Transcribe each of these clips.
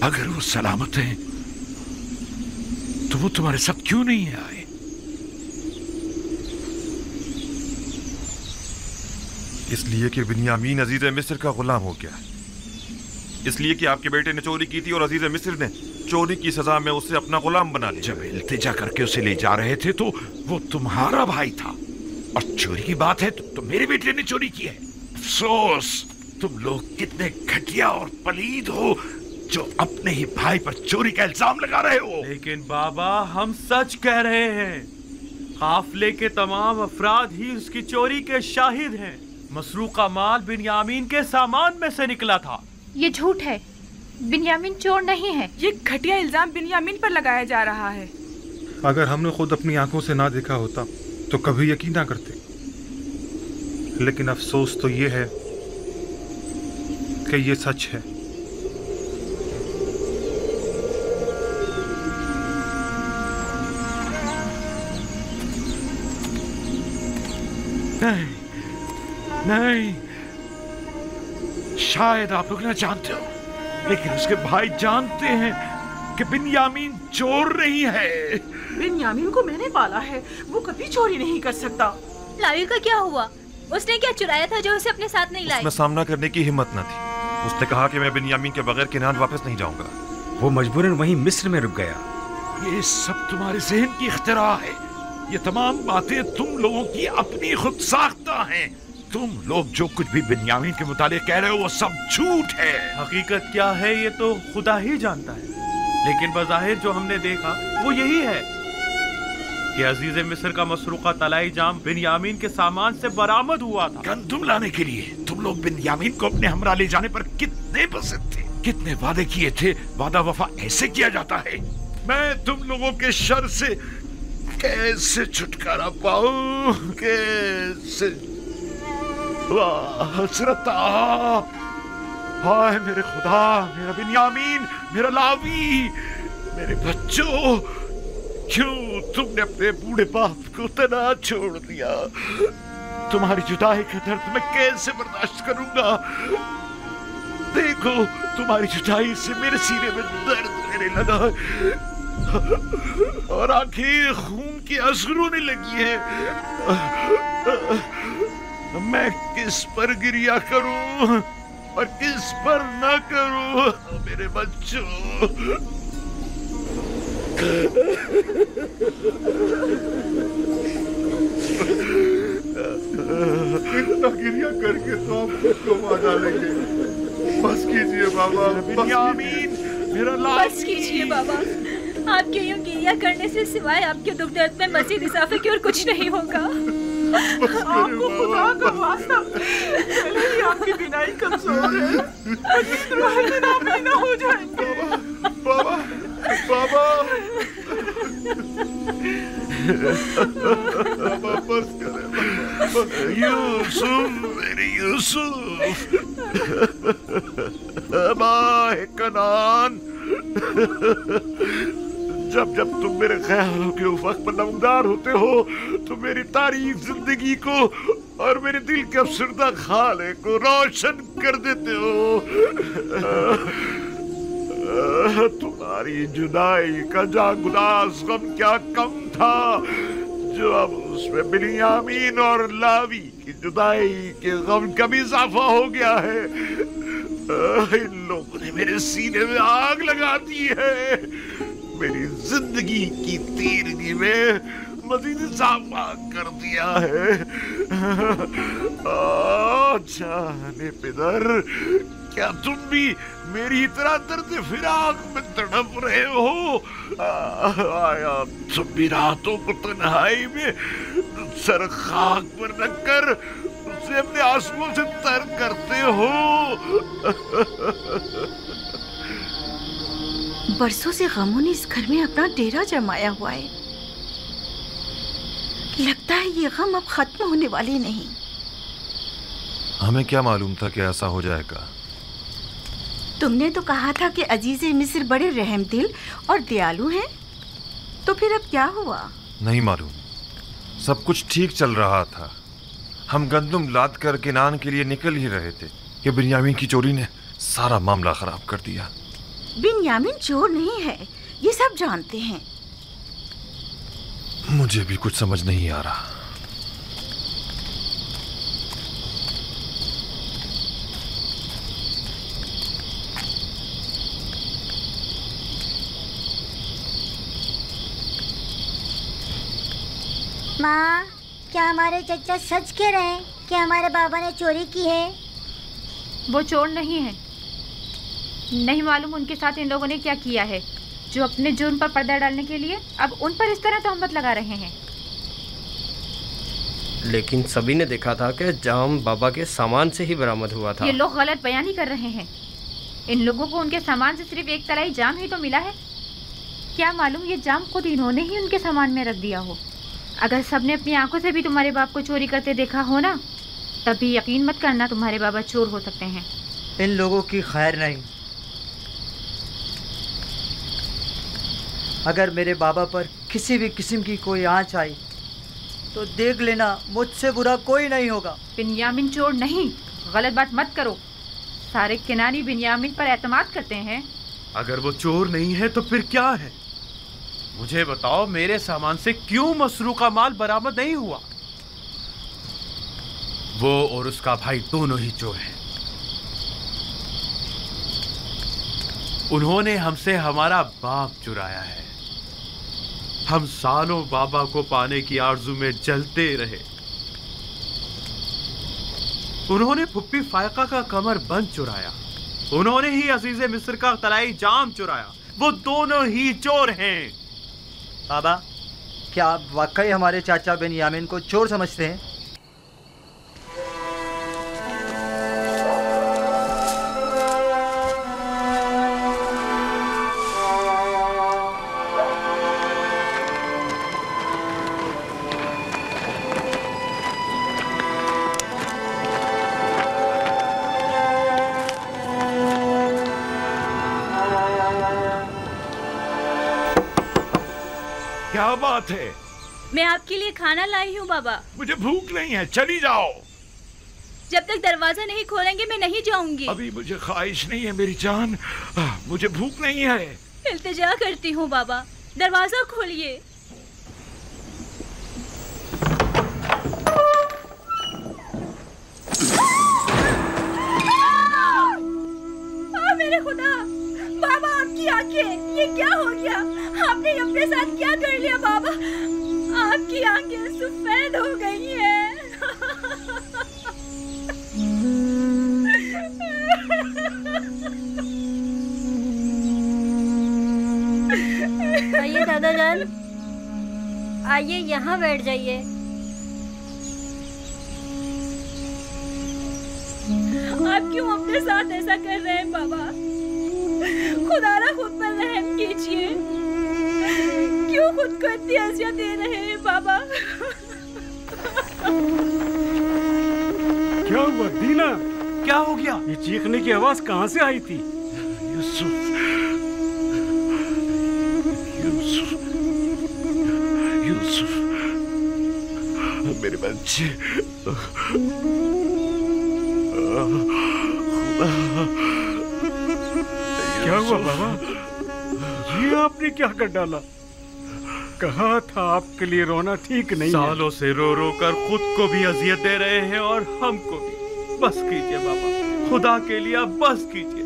अगर वो सलामत हैं तो वो तुम्हारे साथ क्यों नहीं आए? इसलिए कि बिन्यामीन अजीज मिस्र का गुलाम हो गया। इसलिए कि आपके बेटे ने चोरी की थी और अजीज मिस्र ने चोरी की सजा में उसे अपना गुलाम बना लिया। जब इल्तिजा करके उसे ले जा रहे थे तो वो तुम्हारा भाई था, और चोरी की बात है तो मेरे बेटे ने चोरी की है। अफसोस, तुम लोग कितने घटिया और पलीद हो जो अपने ही भाई पर चोरी का इल्जाम लगा रहे हो। लेकिन बाबा, हम सच कह रहे हैं। काफले के तमाम अफराद ही उसकी चोरी के शाहिद हैं। मसरूका माल बिन्यामीन के सामान में से निकला था। ये झूठ है, बिन्यामीन चोर नहीं है। ये घटिया इल्जाम बिन्यामीन पर लगाया जा रहा है। अगर हमने खुद अपनी आंखों से ना देखा होता तो कभी यकीन ना करते। लेकिन अफसोस तो ये है कि ये सच है। नहीं, नहीं, शायद आप लोग ना जानते हो, लेकिन उसके भाई जानते हैं कि बिन्यामीन चोर नहीं है। बिन्यामीन को मैंने पाला है, वो कभी चोरी नहीं कर सकता। लावी का क्या हुआ? उसने क्या चुराया था जो उसे अपने साथ नहीं लाई? उसमें सामना करने की हिम्मत न थी। उसने कहा कि मैं बिन्यामीन के बगैर किनान वापस नहीं जाऊंगा। वो मजबूरन वहीं मिस्र में रुक गया। ये सब तुम्हारे जहन की इख्तिरा है। ये तमाम बातें तुम लोगों की अपनी खुद साख्ता हैं। तुम लोग जो कुछ भी बिन्यामीन के मुतालिक कह रहे हो वो सब झूठ है। हकीकत क्या है ये तो खुदा ही जानता है, लेकिन बज़ाहिर जो हमने देखा वो यही है कि अजीज मिस्र का मसरूका तलाई जाम बिन्यामीन के सामान से बरामद हुआ था। गंदुम लाने के लिए तुम लोग बिन्यामीन को अपने हमरा ले जाने पर कितने पसंद थे, कितने वादे किए थे। वादा वफा ऐसे किया जाता है। मैं तुम लोगों के शर से कैसे छुटकारा पाऊं? कैसे? वाह हसरता, हाय मेरे खुदा, मेरा बिन्यामीन, मेरा लावी, मेरे बच्चों, क्यों तुमने अपने बूढ़े बाप को तना छोड़ दिया? तुम्हारी जुदाई का दर्द मैं कैसे बर्दाश्त करूंगा? देखो, तुम्हारी जुदाई से मेरे सीने में दर्द रहने लगा और आंखें खून की आंसू रोने लगी है। मैं किस पर गिरिया करूं और किस पर ना करूं? मेरे बच्चों, इतना गिरिया करके तो आप खुद को मार डालेंगे। बस कीजिए बाबा, बिन्यामीन, मेरा लाल। बस कीजिए बाबा, आपके यूं गिरिया करने से सिवाय आपके दुख दर्द में मजीद इजाफे की और कुछ नहीं होगा। आपको खुदा का वास्ता, पहले ही आपकी बिनाई कमजोर है, ना हो जाएंगे। बाबा, बाबा, बाबा बस करें। यूसुफ, मेरे यूसुफ, माहे कनान, जब जब तुम मेरे ख्यालों के उफ़क़ पर नमदार होते हो तो मेरी तारीफ जिंदगी को और मेरे दिल के अफसरदा खाले को रोशन कर देते हो। तुम्हारी जुदाई का जागुदास गम क्या कम था जो अब उसमें बिन्यामीन और लावी की जुदाई के गम का भी इजाफा हो गया है। इन लोगों ने मेरे सीने में आग लगा दी है। मेरी जिंदगी की तीरगी में मजीद इजाफा कर दिया है। जाने पिदर, क्या तुम भी मेरी तरह दर्द फिराक में तड़प रहे हो? आया तुम भी रातों को तन्हाई में सर खाक पर रखकर उसे अपने आंसुओं से तर करते हो? बरसों से गमों ने इस घर में अपना डेरा जमाया हुआ है। लगता है ये गम अब खत्म होने वाले नहीं। हमें क्या मालूम था कि ऐसा हो जाएगा? तुमने तो कहा था कि अजीज मिस्र बड़े रहमदिल और दयालु हैं। तो फिर अब क्या हुआ? नहीं मालूम। सब कुछ ठीक चल रहा था। हम गंदुम लाद कर किनान के लिए निकल ही रहे थे कि बिन्यामीन की चोरी ने सारा मामला खराब कर दिया। बिन्यामीन चोर नहीं है, ये सब जानते हैं। मुझे भी कुछ समझ नहीं आ रहा। माँ, क्या हमारे चचा सच कह रहे हैं कि हमारे बाबा ने चोरी की है? वो चोर नहीं है। नहीं मालूम उनके साथ इन लोगों ने क्या किया है, जो अपने जुर्म पर पर्दा डालने के लिए अब उन पर इस तरह तोहमत लगा रहे हैं। लेकिन सभी ने देखा था कि जाम बाबा के सामान से ही बरामद हुआ था। ये लोग गलत बयानी कर रहे हैं। इन लोगों को उनके सामान से सिर्फ एक तलाई जाम ही तो मिला है। क्या मालूम ये जाम खुद इन्होंने ही उनके सामान में रख दिया हो। अगर सबने अपनी आंखों से भी तुम्हारे बाप को चोरी करते देखा हो ना, तभी यकीन मत करना तुम्हारे बाबा चोर हो सकते हैं। इन लोगों की खैर नहीं। अगर मेरे बाबा पर किसी भी किस्म की कोई आंच आई तो देख लेना, मुझसे बुरा कोई नहीं होगा। बिन्यामीन चोर नहीं, गलत बात मत करो। सारे किनारी बिन्यामीन पर एतमाद करते हैं। अगर वो चोर नहीं है तो फिर क्या है? मुझे बताओ, मेरे सामान से क्यों मसरूका माल बरामद नहीं हुआ? वो और उसका भाई दोनों ही चोर हैं। उन्होंने हमसे हमारा बाप चुराया है। हम सालों बाबा को पाने की आरजू में जलते रहे। उन्होंने फुप्पी फायका का कमर बंद चुराया। उन्होंने ही अजीज मिस्र का तलाई जाम चुराया। वो दोनों ही चोर हैं। बाबा, क्या आप वाकई हमारे चाचा बिन्यामीन को चोर समझते हैं? क्या बात है? मैं आपके लिए खाना लाई हूँ बाबा। मुझे भूख नहीं है, चली जाओ। जब तक दरवाजा नहीं खोलेंगे मैं नहीं जाऊंगी। अभी मुझे ख्वाहिश नहीं है मेरी जान, मुझे भूख नहीं है। इल्तिजा करती हूँ बाबा, दरवाजा खोलिए। मेरे खुदा, बाबा आपकी आंखें, ये क्या हो गया? आपने अपने साथ क्या कर लिया बाबा? आपकी आंखें सफेद हो गई हैं। आइए दादा जान, आइए यहाँ बैठ जाइए। आप क्यों अपने साथ ऐसा कर रहे हैं बाबा? खुदारा खुद पर रहम कीजिए। क्यों खुद को इतनी अज़ियत दे रहे हैं बाबा? क्या हुआ दीना? क्या हो गया? ये चीखने की आवाज कहाँ से आई थी? यूसुफ, यूसुफ, यूसुफ, मेरे बच्चे। क्या हुआ बाबा? ये आपने क्या कर डाला? कहा था आपके लिए रोना ठीक नहीं है। सालों से रो रो कर खुद को भी अजियत दे रहे हैं और हमको भी। बस कीजिए बाबा, खुदा के लिए अब बस कीजिए।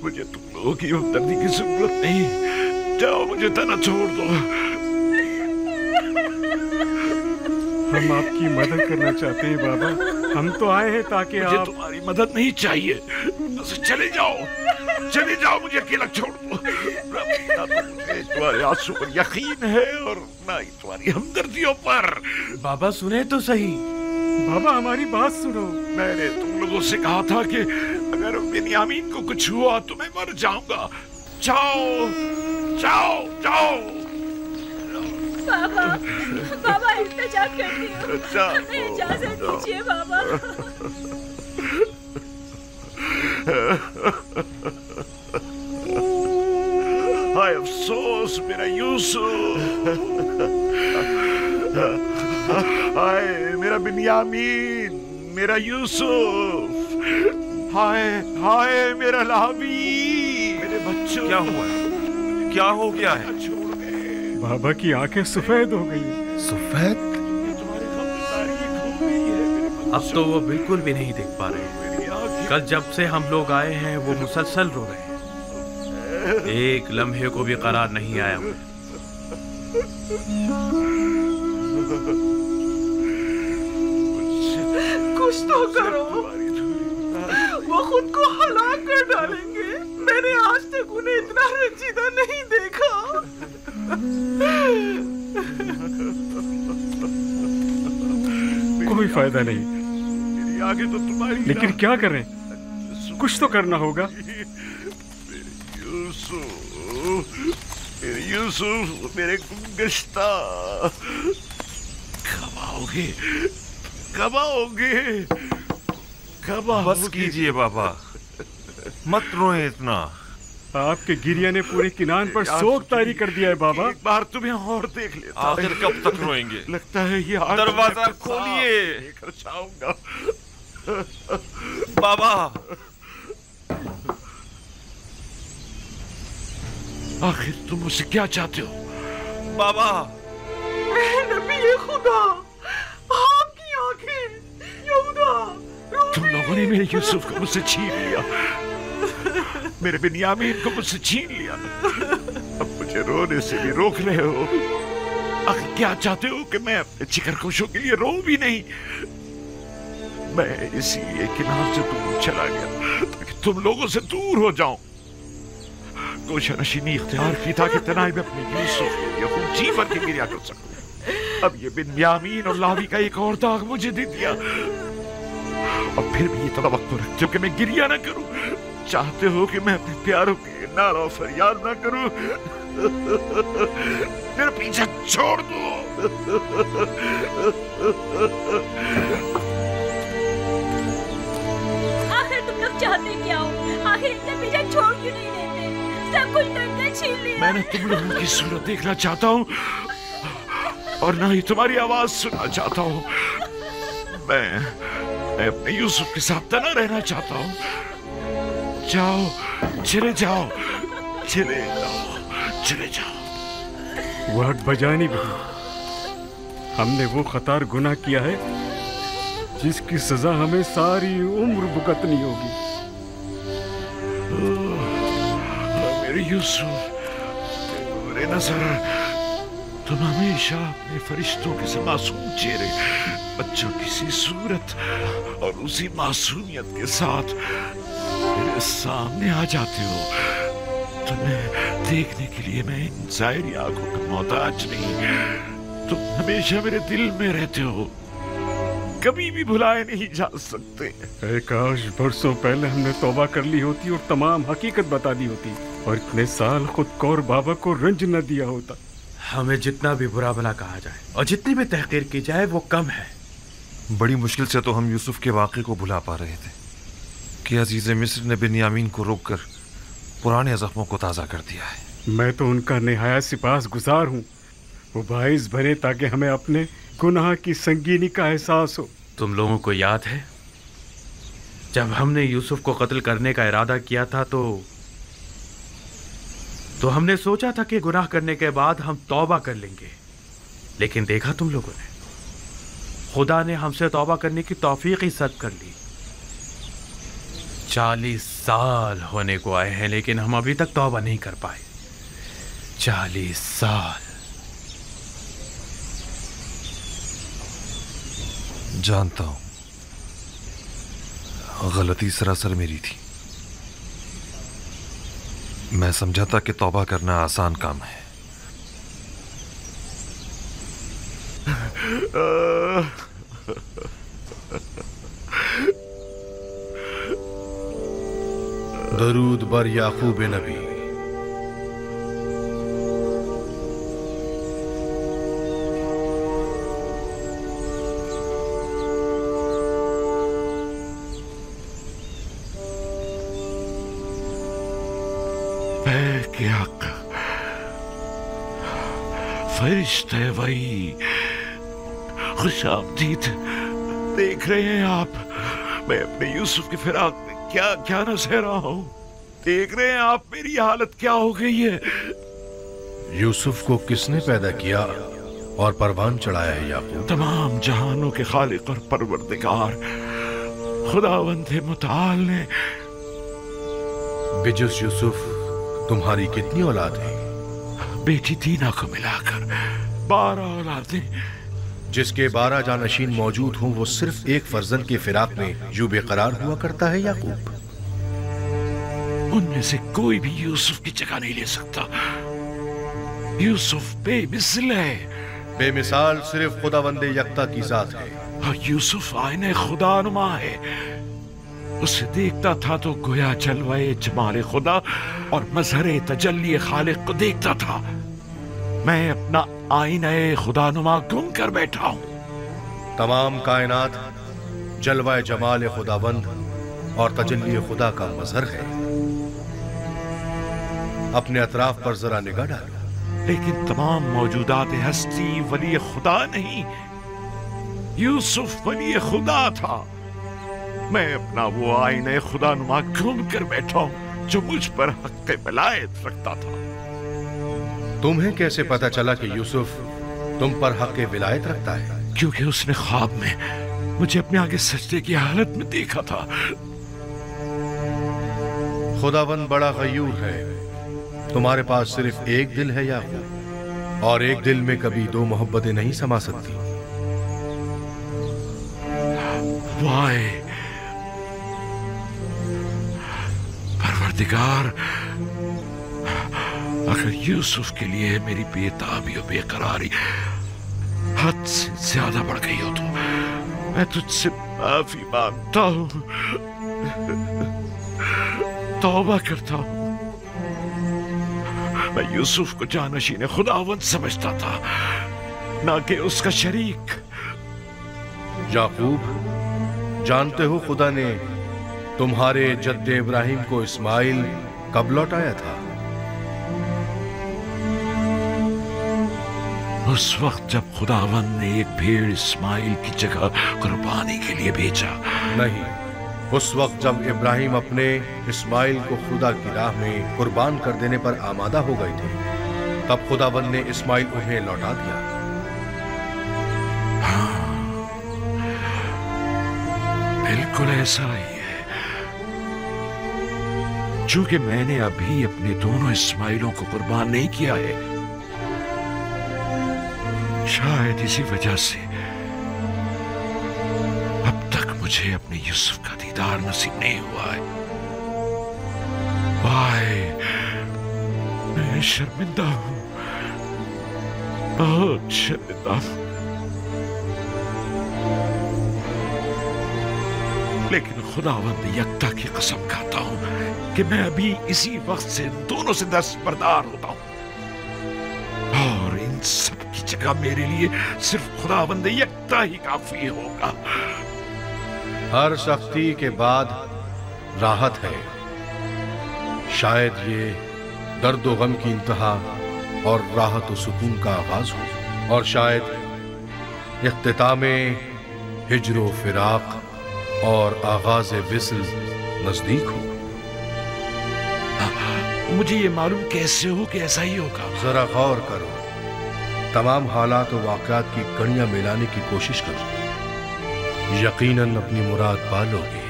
मुझे तुम लोगों की हमदर्दी की जरूरत नहीं। जाओ, मुझे तना छोड़ दो। हम आपकी मदद करना चाहते हैं बाबा। हम तो आए हैं ताकि मुझे आप... तुम्हारी मदद नहीं चाहिए। बस चले जाओ, चले जाओ, मुझे अकेला छोड़ दो। ना तो मुझे तुम्हारे आंसू पर यकीन है और ना ही तुम्हारी हमदर्दियों पर। बाबा सुने तो सही। बाबा हमारी बात सुनो। मैंने तुम लोगों से कहा था कि अगर बिन्यामीन को कुछ हुआ तो मैं मर जाऊंगा। जाओ, जाओ, जाओ। बाबा, बाबा इल्तिजा करती हूँ, हमें इजाजत दीजिए बाबा। हाय अफसोस मेरा यूसुफ, हाय मेरा बिन्यामीन, मेरा यूसुफ, हाय हाय मेरा लावी, मेरे क्या हुआ है? क्या हो गया है? बाबा की आंखें सफेद हो गई। सफेद? अब तो वो बिल्कुल भी नहीं देख पा रहे। कल जब से हम लोग आए हैं वो मुसलसल रो रहे हैं। एक लम्हे को भी करार नहीं आया। कुछ तो करो, वो खुद को हलाक कर डालेंगे। मैंने आज तक उन्हें इतना रंजीदा नहीं देखा। कोई फायदा नहीं। आगे तो तुम्हारी, लेकिन क्या करें? कुछ तो करना होगा। यूसुफ मेरे गुंगश्ता, कब आओगे? कब आओगे? कब आओगे? बस कीजिए बाबा, मत रोए इतना। आपके गिरिया ने पूरे किनान पर शोक तारी कर दिया है बाबा। एक बार तुम्हें और देख लेता। आखिर कब तक रोएंगे? लगता है ये दरवाजा खोलिए। लेकर जाऊंगा। बाबा, आखिर तुम मुझसे क्या चाहते हो? बाबा, नबी खुदा, आपकी आंखें, यहूदा, तुम लोगों ने मेरे यूसुफ को मुझसे छीन लिया, मेरे बिन्यामीन को मुझसे छीन लिया। अब मुझे रोने से भी रोक रहे हो। आखिर क्या चाहते हो कि मैं अपने जिगरगोशों के लिए रो भी नहीं? मैं इसीलिए किनार से दूर चला गया ताकि तुम लोगों से दूर हो जाऊं। गोशनशीनी इख्तियार की था कि तनाई में अपने यूसुफ के लिए खून जी भर के गिरिया कर सकूं। अब ये बिन्यामीन और लावी का एक और दाग मुझे दे दिया, और फिर भी ये तवक्को रखते हो कि मैं गिरिया ना करूं। चाहते हो कि मैं अपने प्यारों के नारा फरियाद ना करूं? मेरा पीछा छोड़ दो। आखिर तुम लोग चाहते क्या हो? आखिर इनका पीछा छोड़ क्यों नहीं देते? सब कुछ करके छीन लिया। मैंने तुम लोगों की सूरत देखना चाहता हूँ और ना ही तुम्हारी आवाज सुनना चाहता हूँ। मैं अपने यूसुफ के साथ तना रहना चाहता हूँ। जाओ, चले जाओ, चले जाओ, चले जाओ। वक्त बजानी बहू, हमने वो खतार गुनाह किया है जिसकी सजा हमें सारी उम्र भुगतनी होगी। मेरे यूसुफ, मेरे नजर, तुम हमेशा अपने फरिश्तों के से मासूम चेहरे, बच्चों की सी सूरत और उसी मासूमियत के साथ मेरे सामने आ जाते हो। तुम्हें देखने के लिए मैं इन ज़ाहिरी आंखों का मोहताज नहीं। तुम हमेशा मेरे दिल में रहते हो, कभी भी भुलाए नहीं जा सकते। काश बरसों पहले हमने तौबा कर ली होती और तमाम हकीकत बता दी होती, और इतने साल खुद को और बाबा को रंज न दिया होता। हमें जितना भी बुरा भला कहा जाए और जितनी भी तहकीर की जाए वो कम है। बड़ी मुश्किल से तो हम यूसुफ के वाक़े को भुला पा रहे थे कि अजीज़ मिस्र ने बिन्यामीन को रोककर पुराने ज़ख्मों को ताज़ा कर दिया है। मैं तो उनका निहायत सिपास गुजार हूँ। वो बाइस बने ताकि हमें अपने गुनाह की संगीनी का एहसास हो। तुम लोगों को याद है जब हमने यूसुफ को कत्ल करने का इरादा किया था तो हमने सोचा था कि गुनाह करने के बाद हम तौबा कर लेंगे, लेकिन देखा तुम लोगों ने, खुदा ने हमसे तौबा करने की तौफीक ही सद कर ली। 40 साल होने को आए हैं लेकिन हम अभी तक तौबा नहीं कर पाए। 40 साल। जानता हूं, गलती सरासर मेरी थी। मैं समझा था कि तौबा करना आसान काम है। दरूद बर याकूब नबी। क्या फरिश्ते वही, खुशामदीद। देख रहे हैं आप, मैं अपने यूसुफ की फिराक में क्या क्या न सह रहा हूँ। देख रहे हैं आप मेरी हालत क्या हो गई है। यूसुफ को किसने पैदा किया और परवान चढ़ाया है याकूब? तमाम जहानों के खालिक और परवरदिगार खुदावंद मुताल ने। बिजुस यूसुफ तुम्हारी कितनी औलाद है? बेटी दीना को मिलाकर 12 औलादें। जिसके 12 जानशीन मौजूद हों वो सिर्फ एक फर्जंद के फिराक में यूं बेकरार हुआ करता है याकूब? उनमें से कोई भी यूसुफ की जगह नहीं ले सकता। यूसुफ बेमिसाल है। बेमिसाल सिर्फ खुदावंदे यकता की जात है। और यूसुफ आईने खुदानुमा है। उसे देखता था तो गोया जलवाए जमाले खुदा और मजहरे तजल्ली खालिक को देखता था। मैं अपना आईने खुदानुमा गुम कर बैठा हूं। तमाम कायनात जलवाए जमाल खुदावंद और तजल्ली खुदा का मजहर है। अपने अतराफ पर जरा निगाह डालो। लेकिन तमाम मौजूदात हस्ती वली खुदा नहीं, यूसुफ वली खुदा था। मैं अपना वो आईने खुदानुमा गुम कर बैठा हूं जो मुझ पर हक़ विलायत रखता था। तुम्हें कैसे पता चला कि यूसुफ तुम पर हक़ विलायत रखता है? क्योंकि उसने ख्वाब में मुझे अपने आगे सजदे की हालत में देखा था। खुदावंद बड़ा गयूर है। तुम्हारे पास सिर्फ एक दिल है याकूब, और एक दिल में कभी दो मोहब्बतें नहीं समा सकती। वाय परवरदिगार, अगर यूसुफ के लिए मेरी बेताबी और बेकरारी हद से ज्यादा बढ़ गई हो तो मैं तुझसे माफी मांगता हूं, तौबा करता हूं। मैं यूसुफ को जानशीन खुदावंद समझता था, ना कि उसका शरीक। याकूब, जानते हो खुदा ने तुम्हारे जद्दे इब्राहिम को इस्माइल कब लौटाया था? उस वक्त जब खुदावंद ने एक भेड़ इस्माइल की जगह कुर्बानी के लिए भेजा। नहीं, उस वक्त जब इब्राहिम अपने इस्माइल को खुदा की राह में कुर्बान कर देने पर आमादा हो गए थे, तब खुदावंद ने इस्माइल उन्हें लौटा दिया। हाँ, बिल्कुल ऐसा ही है। चूंकि मैंने अभी अपने दोनों इस्माइलों को कुर्बान नहीं किया है, शायद इसी वजह से अब तक मुझे अपने यूसुफ का दीदार नसीब नहीं हुआ है। भाई, मैं शर्मिंदा हूं, बहुत शर्मिंदा हूं। लेकिन खुदावंद यकता की कसम खाता हूं कि मैं अभी इसी वक्त से दोनों से दस्तबरदार होता हूं, और इन सब की जगह मेरे लिए सिर्फ खुदावंद यकता ही काफी होगा। हर सख्ती के बाद राहत है। शायद ये दर्द व गम की इंतहा और राहत व सुकून का आगाज हो, और शायद इख्तितामे हिज्र व फिराक और आगाज विस्ल नजदीक हो। मुझे ये मालूम कैसे हो कि ऐसा ही होगा? जरा गौर करो, तमाम हालात और वाक़यात की कड़ियां मिलाने की कोशिश करो, यकीनन अपनी मुराद पा लोगे।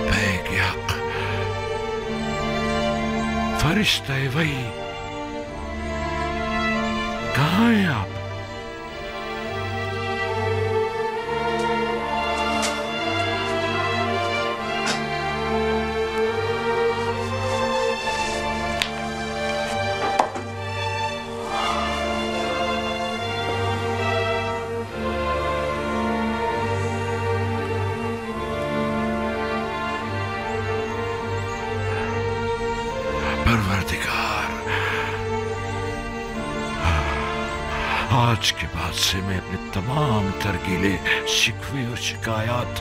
बैग-ए-हक, फरिश्ते वही, कहाँ हैं आप? आज के बाद से मैं अपने तमाम तरगीले, शिकवे और शिकायत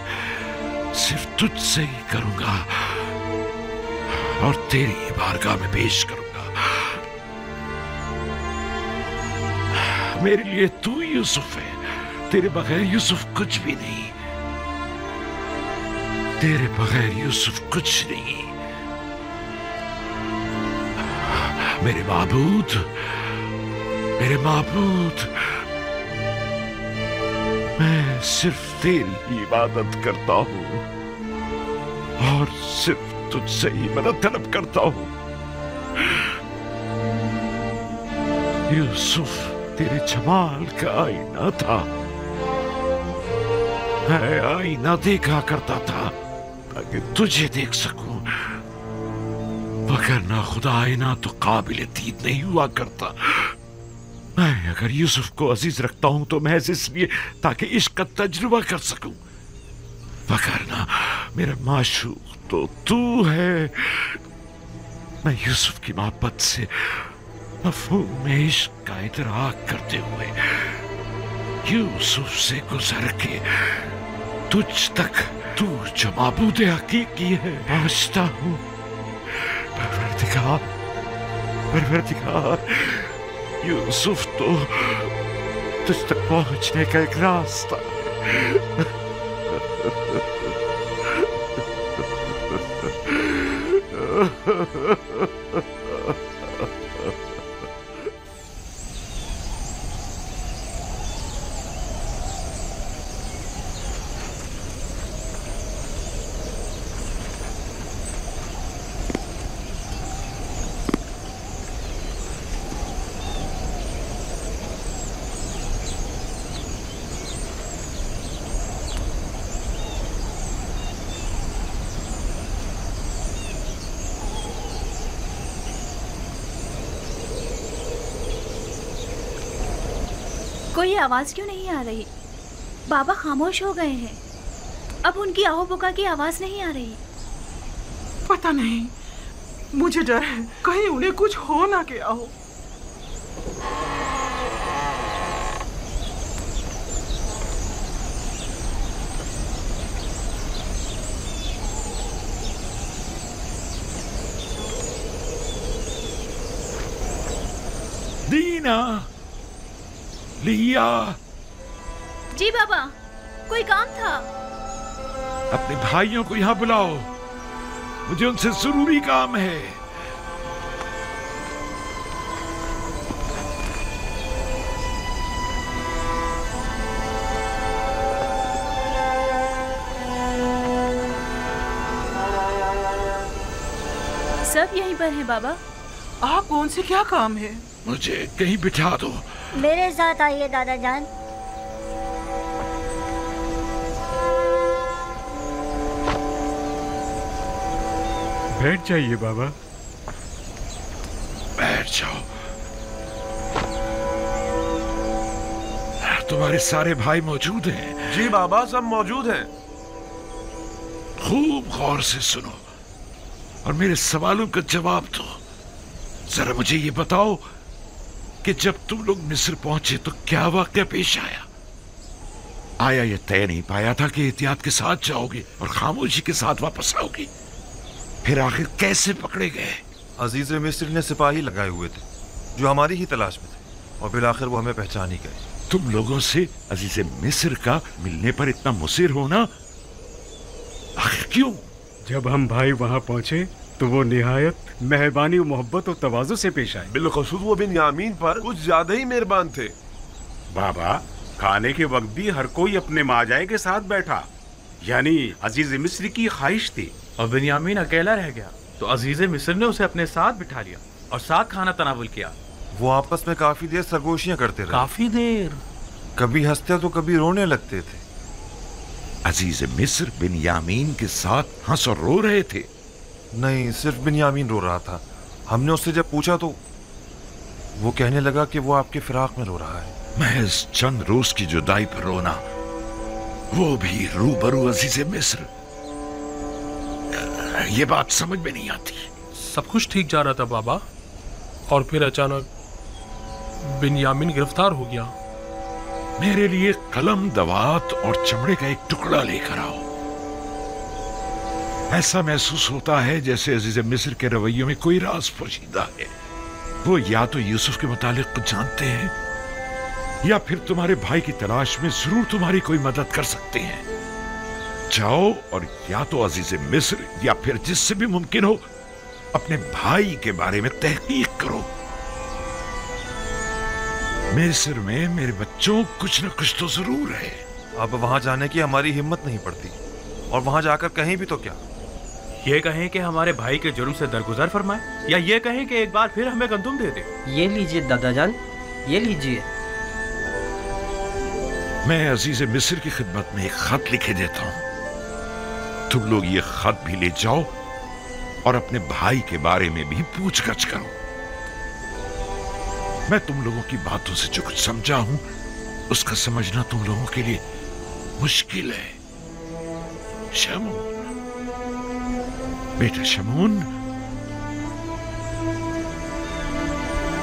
सिर्फ तुझसे ही करूंगा और तेरी बारगाह में पेश करूंगा। मेरे लिए तू यूसुफ है, तेरे बगैर यूसुफ कुछ भी नहीं। तेरे बगैर यूसुफ कुछ नहीं। मेरे माबूद, मेरे माबूद, मैं सिर्फ तेरी इबादत करता हूँ और सिर्फ तुझसे ही मदद तलब करता हूँ। यूसुफ तेरे जमाल का आईना था। मैं आईना देखा करता था ताकि तुझे देख सकूं, वरना खुदा आईना तो काबिल दीद नहीं हुआ करता। मैं अगर यूसुफ को अजीज रखता हूं तो महज इसलिए ताकि इश्क का तजुर्बा कर सकूं, वरना मेरा माशूक तो तू है। मैं यूसुफ की मोहब्बत से मफ़हूम इश्क का इदराक करते हुए यूसुफ से गुजर के तुझ तक, तू जो माबूद हकीकी है, पहुंचता हूं। परवरदिगार, परवरदिगार, यूसुफ तो तुझ तक पहुंचने का एक रास्ता है। कोई आवाज क्यों नहीं आ रही? बाबा खामोश हो गए हैं। अब उनकी आओ पुका की आवाज नहीं आ रही। पता नहीं, मुझे डर है कहीं उन्हें कुछ हो ना गया हो। दीना, लिया। जी बाबा, कोई काम था? अपने भाइयों को यहाँ बुलाओ, मुझे उनसे जरूरी काम है। सब यहीं पर हैं बाबा। आप कौन से क्या काम है? मुझे कहीं बिठा दो। मेरे साथ आइए दादा जान। बैठ जाइए बाबा। बैठ जाओ। तुम्हारे सारे भाई मौजूद हैं? जी बाबा, सब मौजूद हैं। खूब गौर से सुनो और मेरे सवालों का जवाब दो। जरा मुझे ये बताओ कि जब तुम लोग मिस्र पहुंचे तो क्या वाकया पेश आया? आया ये तय नहीं पाया था कि एहतियात के साथ जाओगे और खामोशी के साथ वापस आओगे? फिर आखिर कैसे पकड़े गए? अजीज मिस्र ने सिपाही लगाए हुए थे जो हमारी ही तलाश में थे और फिर आखिर वो हमें पहचान ही गए। तुम लोगों से अजीज मिस्र का मिलने पर इतना मुसिर होना आखिर क्यों? जब हम भाई वहां पहुंचे तो वो निहायत मेहरबानी, मोहब्बत और तवाज़ु से पेश आए। बिलखुसूस वो बिन्यामीन पर कुछ ज्यादा ही मेहरबान थे। बाबा, खाने के वक्त भी हर कोई अपने माजाए के साथ बैठा, यानी अजीज मिस्र की ख्वाहिश थी। और बिन्यामीन अकेला रह गया तो अजीज मिस्र ने उसे अपने साथ बिठा लिया और साथ खाना तनावुल किया। वो आपस में काफी देर सरगोशियां करते रहे। काफी देर? कभी हंसते तो कभी रोने लगते थे। अजीज मिस्र बिन्यामीन के साथ हंस और रो रहे थे? नहीं, सिर्फ बिन्यामीन रो रहा था। हमने उससे जब पूछा तो वो कहने लगा कि वो आपके फिराक में रो रहा है। महज चंद रोज की जुदाई पर रोना, वो भी रूबरू अजीज मिस्र। ये बात समझ में नहीं आती। सब कुछ ठीक जा रहा था बाबा, और फिर अचानक बिन्यामीन गिरफ्तार हो गया। मेरे लिए कलम, दवात और चमड़े का एक टुकड़ा लेकर आओ। ऐसा महसूस होता है जैसे अजीज मिस्र के रवैयों में कोई राज पोशीदा है। वो या तो यूसुफ के मुतालिक कुछ जानते हैं या फिर तुम्हारे भाई की तलाश में जरूर तुम्हारी कोई मदद कर सकते हैं। जाओ और या तो अजीज मिस्र या फिर जिससे भी मुमकिन हो अपने भाई के बारे में तहकीक करो। मिस्र में मेरे बच्चों कुछ न कुछ तो जरूर है। अब वहां जाने की हमारी हिम्मत नहीं पड़ती, और वहां जाकर कहीं भी तो क्या, ये कहें कि हमारे भाई के जुर्म से दरगुजर फरमाए, या ये कहें कि एक बार फिर हमें गंदुम दे दे। ये लीजिए दादा जान, ये लीजिए। मैं अजीज मिस्र की खिदमत में एक खत लिखे देता हूं। तुम लोग ये खत भी ले जाओ और अपने भाई के बारे में भी पूछगछ करो। मैं तुम लोगों की बातों से जो कुछ समझा हूं उसका समझना तुम लोगों के लिए मुश्किल है। शमून, बेटा शमून,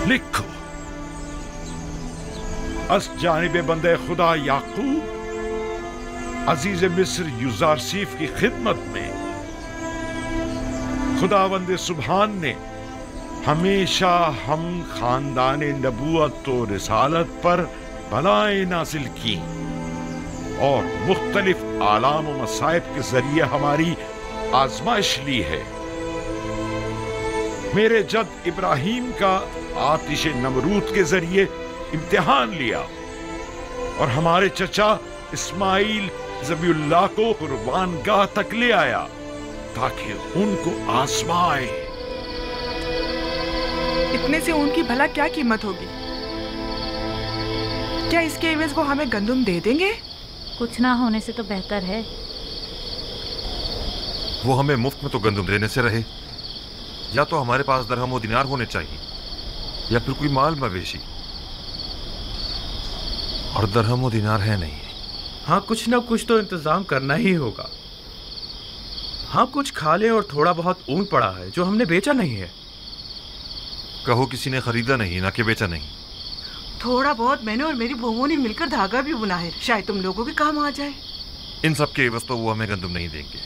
लिखो। अस जानिब बंदे खुदा याकूब अजीज मिस्र युजारसीफ की खिदमत में खुदावंद सुभान ने हमेशा हम खानदान नबूवत और रिसालत पर भलाएं नाजिल की और मुख्तलिफ आलाम व मसाइब के जरिए हमारी आजमाइश ली है। मेरे जद इब्राहिम का आतिश नमरूद के जरिए इम्तिहान लिया और हमारे चचा इस्माइल ज़बीउल्लाह को कुर्बानगाह तक ले आया ताकि उनको आजमाए। इतने से उनकी भला क्या कीमत होगी? क्या इसके एवज वो हमें गंदुम दे देंगे? कुछ ना होने से तो बेहतर है। वो हमें मुफ्त में तो गंदुम देने से रहे, या तो हमारे पास दरहम व दिनार होने चाहिए या फिर कोई माल मवेशी, और दरहम व दिनार है नहीं। हाँ, कुछ ना कुछ तो इंतजाम करना ही होगा। हाँ, कुछ खा ले, और थोड़ा बहुत ऊन पड़ा है जो हमने बेचा नहीं है। कहो किसी ने खरीदा नहीं, ना कि बेचा नहीं। थोड़ा बहुत मैंने और मेरी बहुओं ने मिलकर धागा भी बुना है, शायद तुम लोगों के काम आ जाए। इन सब के एवज तो वो हमें गंदुम नहीं देंगे।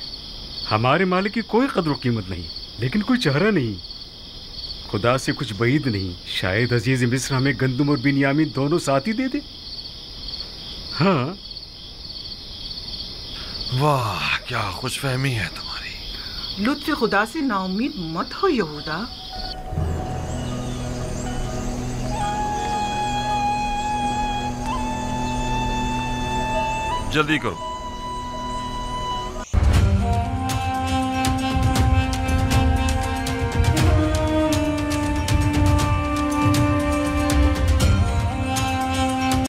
हमारे मालिक की कोई कद्र कीमत नहीं, लेकिन कोई चेहरा नहीं, खुदा से कुछ बईद नहीं। शायद अजीज मिस्र हमें गंदुम और बिन्यामीन दोनों साथ ही दे दे। हाँ, वाह क्या खुशफहमी है तुम्हारी। लुत्फ़ खुदा से नाउम्मीद मत हो यहूदा। जल्दी करो,